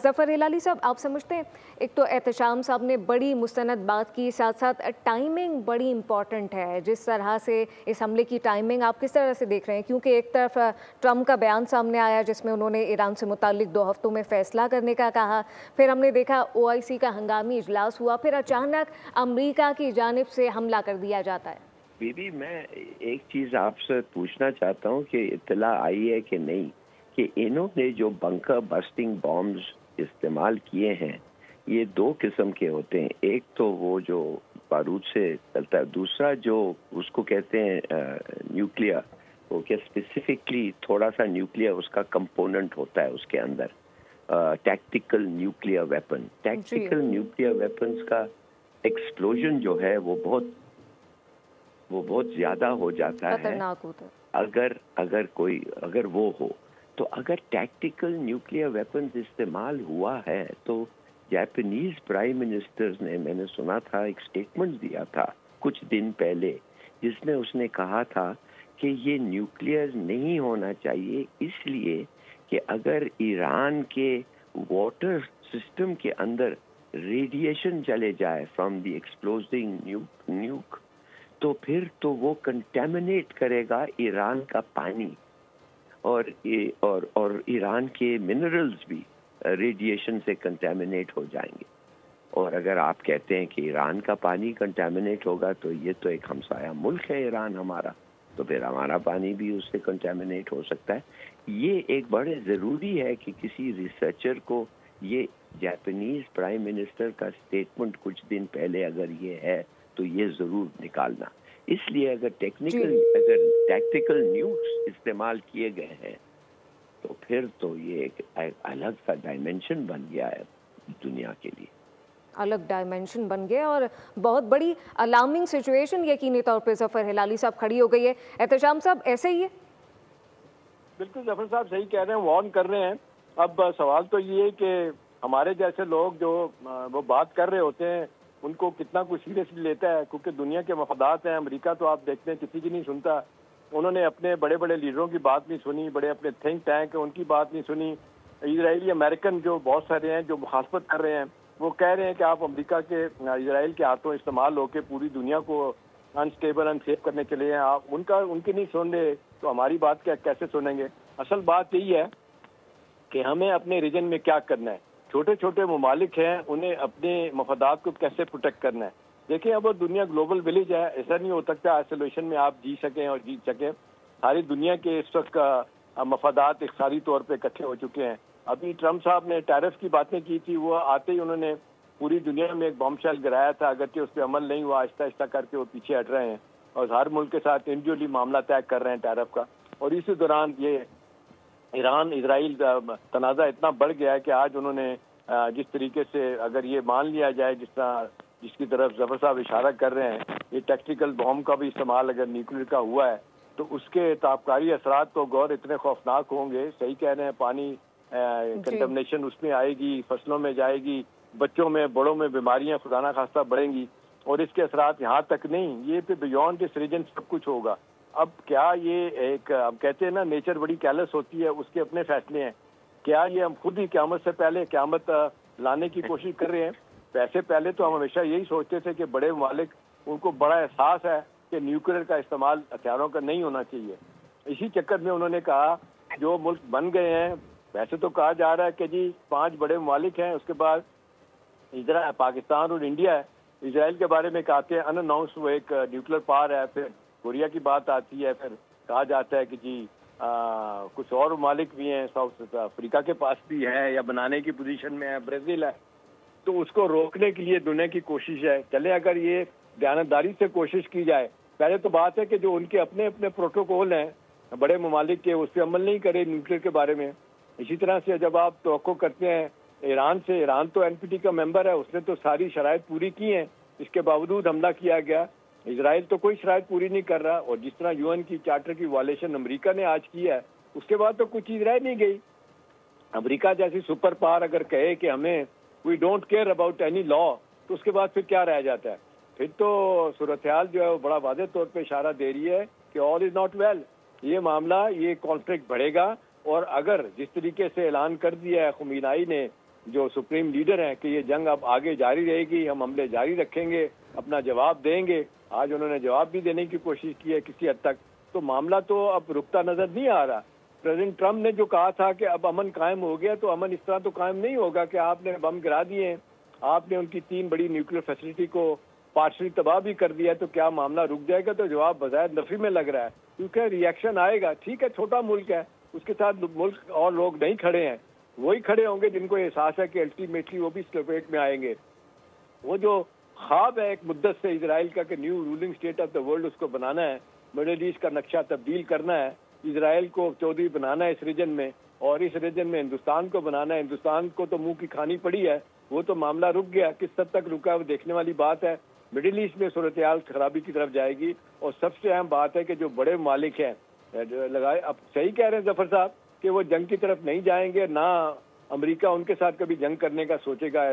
ظفر ہلالی صاحب، آپ سمجھتے ہیں ایک تو احتشام صاحب نے بڑی مستند بات کی، ساتھ ساتھ ٹائمنگ بڑی امپورٹنٹ ہے، جس طرح سے اس حملے کی ٹائمنگ آپ کس طرح سے دیکھ رہے ہیں؟ کیونکہ ایک طرف ٹرمپ کا بیان سامنے آیا جس میں انہوں نے ایران سے متعلق 2 ہفتوں میں فیصلہ کرنے کا کہا، پھر ہم نے دیکھا OIC کا ہنگامی اجلاس ہوا، پھر اچانک امریکہ کی جانب سے حملہ کر دیا جاتا ہے۔ بی بی، میں ایک چیز آپ سے پوچھنا چاہتا ہوں کہ اطلاع آئی ہے کہ نہیں کہ انہوں نے جو بنکر بسٹنگ بامز استعمال کیے ہیں یہ 2 قسم کے ہوتے ہیں، ایک تو وہ جو بارود سے چلتا ہے، دوسرا جو اس کو کہتے ہیں نیوکلیئر، وہ کہ اسپیسیفکلی تھوڑا سا نیوکلیئر اس کا کمپوننٹ ہوتا ہے اس کے اندر، tactical nuclear weapon. Tactical nuclear weapons کا ایکسپلوژن جو ہے وہ بہت زیادہ ہو جاتا ہے خطرناک ہوتا ہے اگر وہ ہو تو، اگر ٹیکٹیکل نیوکلیئر ویپنز استعمال ہوا ہے تو جاپانیز پرائم منسٹر نے، میں نے سنا تھا، ایک سٹیٹمنٹ دیا تھا کچھ دن پہلے جس میں اس نے کہا تھا کہ یہ نیوکلیئر نہیں ہونا چاہیے، اس لیے کہ اگر ایران کے واٹر سسٹم کے اندر ریڈیشن چلے جائے فرام دی ایکسپلوزنگ نیوک تو پھر تو وہ کنٹامنیٹ کرے گا ایران کا پانی اور ایران کے منرلز بھی ریڈیشن سے کنٹامنیٹ ہو جائیں گے۔ اور اگر آپ کہتے ہیں کہ ایران کا پانی کنٹامنیٹ ہوگا تو یہ تو ایک ہمسایہ ملک ہے ایران ہمارا، تو پھر ہمارا پانی بھی اس سے کنٹامنیٹ ہو سکتا ہے۔ یہ ایک بڑے ضروری ہے کہ کسی ریسرچر کو یہ جاپانیز پرائم منسٹر کا سٹیٹمنٹ کچھ دن پہلے اگر یہ ہے تو یہ ضرور نکالنا، اس لیے اگر ٹیکٹیکل نیوز استعمال کیے گئے ہیں تو پھر تو یہ ایک الگ سا ڈائمینشن بن گیا ہے دنیا کے لیے، الگ ڈائمنشن بن گیا اور بہت بڑی الارمنگ سچویشن یقینی طور پہ ظفر ہلالی صاحب کھڑی ہو گئی ہے۔ احتشام صاحب ایسے ہی ہے؟ بالکل ظفر صاحب صحیح کہہ رہے ہیں، وارن کر رہے ہیں۔ اب سوال تو یہ ہے کہ ہمارے جیسے لوگ جو وہ بات کر رہے ہوتے ہیں ان کو کتنا کوئی سیریسلی لیتا ہے، کیونکہ دنیا کے مفادات ہیں۔ امریکہ تو آپ دیکھتے ہیں کسی کی نہیں سنتا، انہوں نے اپنے بڑے بڑے لیڈروں کی بات نہیں سنی، بڑے اپنے تھنک ٹینک ان کی بات نہیں سنی۔ اسرائیلی امریکن جو بہت سارے ہیں جو مخالفت کر رہے ہیں، وہ کہہ رہے ہیں کہ آپ امریکہ کے اسرائیل کے ہاتھوں استعمال ہو کے پوری دنیا کو انسٹیبل انسیف کرنے کے لیے آپ ان کی نہیں سن رہے تو ہماری بات کیسے سنیں گے؟ اصل بات یہی ہے کہ ہمیں اپنے ریجن میں کیا کرنا ہے۔ چھوٹے چھوٹے ممالک ہیں، انہیں اپنے مفادات کو کیسے پروٹیکٹ کرنا ہے۔ دیکھیں اب دنیا گلوبل ولیج ہے، ایسا نہیں ہو سکتا آئسولیشن میں آپ جی سکیں اور جیت سکیں۔ ساری دنیا کے اس وقت مفادات اقتصادی طور پہ اکٹھے ہو چکے ہیں۔ ابھی ٹرمپ صاحب نے ٹیرف کی باتیں کی تھی، وہ آتے ہی انہوں نے پوری دنیا میں ایک بم شیل گرایا تھا، اگرچہ اس پہ عمل نہیں ہوا، آہستہ آہستہ کر کے وہ پیچھے ہٹ رہے ہیں اور ہر ملک کے ساتھ انڈیویجولی معاملہ طے کر رہے ہیں ٹیرف کا۔ اور اسی دوران یہ ایران اسرائیل تنازع اتنا بڑھ گیا ہے کہ آج انہوں نے جس طریقے سے اگر یہ مان لیا جائے جس کی طرف ظفر صاحب اشارہ کر رہے ہیں، یہ ٹیکٹیکل بم کا بھی استعمال اگر نیوکلیئر کا ہوا ہے تو اس کے تابکاری اثرات تو غور اتنے خوفناک ہوں گے۔ صحیح کہہ رہے ہیں، پانی کنٹمنیشن اس میں آئے گی، فصلوں میں جائے گی، بچوں میں بڑوں میں بیماریاں خدا نخواستہ بڑھیں گی، اور اس کے اثرات یہاں تک نہیں، یہ پہ بیونڈ دس ریجن سب کچھ ہوگا۔ اب کیا یہ ایک اب کہتے ہیں نا نیچر بڑی کیئرلیس ہوتی ہے، اس کے اپنے فیصلے ہیں، کیا یہ ہم خود ہی قیامت سے پہلے قیامت لانے کی کوشش کر رہے ہیں؟ ویسے پہلے تو ہم ہمیشہ یہی سوچتے تھے کہ بڑے ممالک ان کو بڑا احساس ہے کہ نیوکلیئر کا استعمال ہتھیاروں کا نہیں ہونا چاہیے، اسی چکر میں انہوں نے کہا جو ملک بن گئے ہیں، ویسے تو کہا جا رہا ہے کہ جی 5 بڑے ممالک ہیں، اس کے بعد ادھر پاکستان اور انڈیا ہے۔ اسرائیل کے بارے میں کہتے ہیں ان اناؤنس وہ ایک نیوکلیئر پاور ہے، پھر کوریا کی بات آتی ہے، پھر کہا جاتا ہے کہ جی کچھ اور ممالک بھی ہیں، ساؤتھ افریقہ کے پاس بھی ہے یا بنانے کی پوزیشن میں ہے، برازیل ہے، تو اس کو روکنے کے لیے دنیا کی کوشش ہے۔ چلے اگر یہ دیانتداری سے کوشش کی جائے، پہلے تو بات ہے کہ جو ان کے اپنے اپنے پروٹوکول ہیں بڑے ممالک کے، اس پہ عمل نہیں کرے نیوکلیئر کے بارے میں۔ اسی طرح سے جب آپ توقع کرتے ہیں ایران سے، ایران تو NPT کا ممبر ہے، اس نے تو ساری شرائط پوری کی ہیں، اس کے باوجود حملہ کیا گیا۔ اسرائیل تو کوئی شرائط پوری نہیں کر رہا، اور جس طرح UN کی چارٹر کی وائلیشن امریکہ نے آج کی ہے، اس کے بعد تو کوئی چیز رہ نہیں گئی۔ امریکہ جیسی سپر پاور اگر کہے کہ ہمیں we don't care about any law, تو اس کے بعد پھر کیا رہ جاتا ہے؟ پھر تو صورتحال جو ہے وہ بڑا واضح طور پہ اشارہ دے رہی ہے کہ آل از ناٹ ویل، یہ معاملہ، یہ کانفلکٹ بڑھے گا۔ اور اگر جس طریقے سے اعلان کر دیا ہے خمینائی نے جو سپریم لیڈر ہیں کہ یہ جنگ اب آگے جاری رہے گی, ہم حملے جاری رکھیں گے, اپنا جواب دیں گے. آج انہوں نے جواب بھی دینے کی کوشش کی ہے کسی حد تک, تو معاملہ تو اب رکتا نظر نہیں آ رہا. پریزیڈنٹ ٹرمپ نے جو کہا تھا کہ اب امن قائم ہو گیا, تو امن اس طرح تو قائم نہیں ہوگا کہ آپ نے بم گرا دیے ہیں, آپ نے ان کی 3 بڑی نیوکلیر فیسلٹی کو پارشلی تباہ بھی کر دیا, تو کیا معاملہ رک جائے گا؟ تو جواب بظاہر نفی میں لگ رہا ہے, کیونکہ ریئیکشن آئے گا. ٹھیک ہے, چھوٹا ملک ہے, اس کے ساتھ ملک اور لوگ نہیں کھڑے ہیں, وہی کھڑے ہوں گے جن کو احساس ہے کہ الٹیمیٹلی وہ بھی اس لپیٹ میں آئیں گے. وہ جو خواب ہے ایک مدت سے اسرائیل کا کہ new ruling state of the world اس کو بنانا ہے, مڈل ایسٹ کا نقشہ تبدیل کرنا ہے, اسرائیل کو چودھری بنانا ہے اس ریجن میں, اور اس ریجن میں ہندوستان کو بنانا ہے. ہندوستان کو تو منہ کی کھانی پڑی ہے, وہ تو معاملہ رک گیا. کس حد تک رکا وہ دیکھنے والی بات ہے. مڈل ایسٹ میں صورتحال خرابی کی طرف جائے گی, اور سب سے اہم بات ہے کہ جو بڑے ممالک ہیں لگائے, اب صحیح کہہ رہے ہیں ظفر صاحب کہ وہ جنگ کی طرف نہیں جائیں گے, نہ امریکہ ان کے ساتھ کبھی جنگ کرنے کا سوچے گا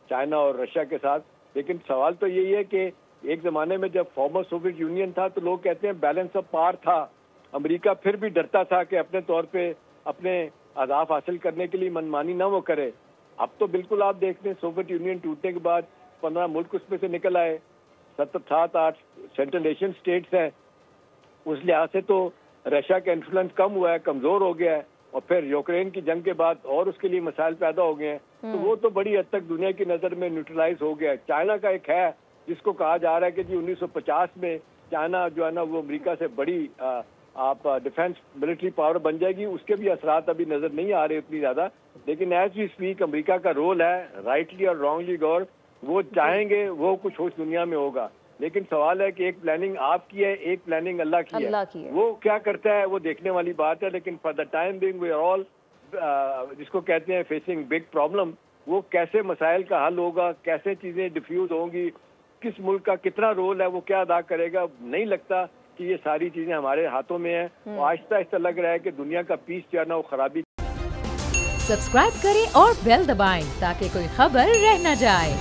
چائنا اور رشیا کے ساتھ. لیکن سوال تو یہی ہے کہ ایک زمانے میں جب فارمر سوویت یونین تھا تو لوگ کہتے ہیں بیلنس آف پاور تھا, امریکہ پھر بھی ڈرتا تھا کہ اپنے طور پہ اپنے اہداف حاصل کرنے کے لیے منمانی نہ وہ کرے. اب تو بالکل آپ دیکھتے ہیں سوویت یونین ٹوٹنے کے بعد 15 ملک اس میں سے نکل آئے, 7-8 سینٹرل ایشین اسٹیٹس ہیں. اس لحاظ سے تو رشیا کا انفلوئنس کم ہوا ہے, کمزور ہو گیا ہے, اور پھر یوکرین کی جنگ کے بعد اور اس کے لیے مسائل پیدا ہو گئے ہیں, تو وہ تو بڑی حد تک دنیا کی نظر میں نیوٹرلائز ہو گیا ہے. چائنا کا ایک ہے جس کو کہا جا رہا ہے کہ جی 1950 میں چائنا جو ہے نا وہ امریکہ سے بڑی آپ ڈیفینس ملٹری پاور بن جائے گی, اس کے بھی اثرات ابھی نظر نہیں آ رہے اتنی زیادہ. لیکن ایز وی اسپیک امریکہ کا رول ہے, رائٹلی اور رانگلی گور, وہ چاہیں گے وہ کچھ ہوش دنیا میں ہوگا. لیکن سوال ہے کہ ایک پلاننگ آپ کی ہے, ایک پلاننگ اللہ کی ہے, وہ کیا کرتا ہے وہ دیکھنے والی بات ہے. لیکن for the time being we are all جس کو کہتے ہیں فیسنگ بگ پرابلم, وہ کیسے مسائل کا حل ہوگا, کیسے چیزیں ڈیفیوز ہوں گی, کس ملک کا کتنا رول ہے, وہ کیا ادا کرے گا, نہیں لگتا کہ یہ ساری چیزیں ہمارے ہاتھوں میں ہیں. آہستہ آہستہ لگ رہا ہے کہ دنیا کا پیس جو ہے نا وہ خرابی. سبسکرائب کریں اور بیل دبائیں تاکہ کوئی خبر رہ نہ جائے.